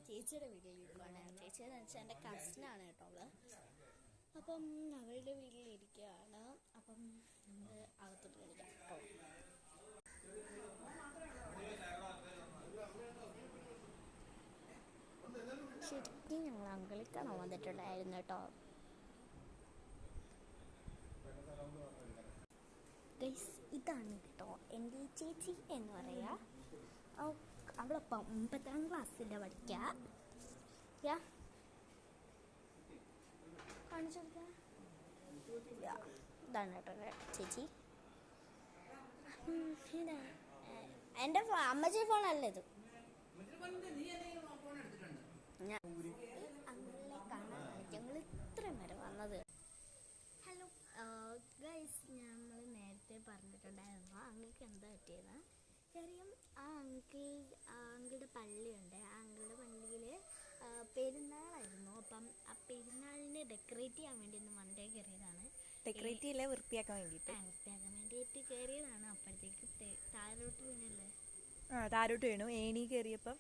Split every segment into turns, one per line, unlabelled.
ചേച്ചിയുടെ വീട്ടിലിരിക്കുകയാണ്. ചേച്ചിയെന്ന് വെച്ചാൽ എൻ്റെ കസിനാണ് കേട്ടോ അവള്. അപ്പം അവളുടെ വീട്ടിലിരിക്കുകയാണ്. അപ്പം നമ്മൾ അകത്തോട്ട് കളിക്കാം കേട്ടോ. ശരിക്കും ഞങ്ങൾ അങ്കളിക്കാണോ വന്നിട്ടുണ്ടായിരുന്നു കേട്ടോ. ഗൈസ്, ഇതാണ് കേട്ടോ എൻ്റെ ചേച്ചി എന്ന് പറയാ. അവളിപ്പം 9ാം ക്ലാസ്സിലാണ് പഠിക്കുക. കാണിച്ചു കൊടുക്കാം. ഇതാണ് കേട്ടോ ചേച്ചി. എൻ്റെ അമ്മച്ചി ഫോണല്ല ഇത്. അങ്ങനെ കാണാൻ ഞങ്ങൾ ഇത്രയും വരെ വന്നത്. ഹലോ ഗൈസ്, നമ്മൾ നേരത്തെ പറഞ്ഞിട്ടുണ്ടായിരുന്നു അങ്കിൾക്ക് എന്താ പറ്റിയത്. കാര്യം ആ അങ്കിളുടെ പള്ളിയുണ്ട്. ആ അങ്കിളുടെ പള്ളിയിൽ പെരുന്നാളായിരുന്നു. അപ്പം ആ പെരുന്നാളിനെ ഡെക്കറേറ്റ് ചെയ്യാൻ വേണ്ടി ഒന്ന് മണ്ടേ കയറിയതാണ്.
ഡെക്കറേറ്റ് ചെയ്യില്ല, വൃത്തിയാക്കാൻ
വേണ്ടിയിട്ട് കയറിയതാണ്. അപ്പോഴത്തേക്ക് താഴോട്ട് വീണല്ലേ.
താരോട്ട് വീണു. ഏണി കയറിയപ്പം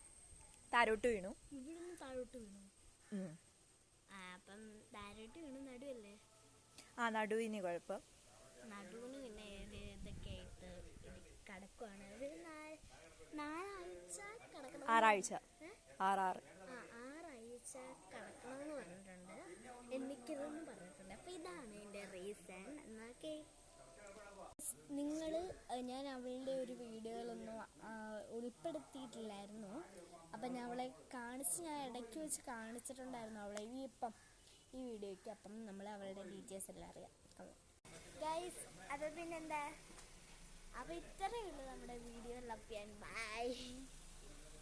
താരോട്ട് വീണു.
ഇവിടുന്ന് താഴോട്ട് വീണു. അപ്പം താരോട്ട് വീണു. നടുവല്ലേ.
നടുവിന് കുഴപ്പം.
നടുവിന് പിന്നെ ഇതൊക്കെ ആയിട്ട് കിടക്കുവാണ്. ഒരു
ആറാഴ്ച
കിടക്കണമെന്ന് പറഞ്ഞിട്ടുണ്ട്. എനിക്കിതെന്ന് പറഞ്ഞിട്ടുണ്ട്. അപ്പം ഇതാണ് എൻ്റെ റീസൺ. എന്നൊക്കെ ഞാൻ അവളുടെ ഒരു വീഡിയോയിലൊന്നും ഉൾപ്പെടുത്തിയിട്ടില്ലായിരുന്നു. അപ്പം ഞാൻ അവളെ ഞാൻ ഇടയ്ക്ക് വെച്ച് കാണിച്ചിട്ടുണ്ടായിരുന്നു അവളെ ഈ വീഡിയോയ്ക്ക്. അപ്പം നമ്മൾ അവളുടെ ഡീറ്റെയിൽസ് എല്ലാം അറിയാം ഗൈസ്. അപ്പം പിന്നെന്താ, അപ്പം ഇത്രയേ ഉള്ളൂ നമ്മുടെ video. Love you and by.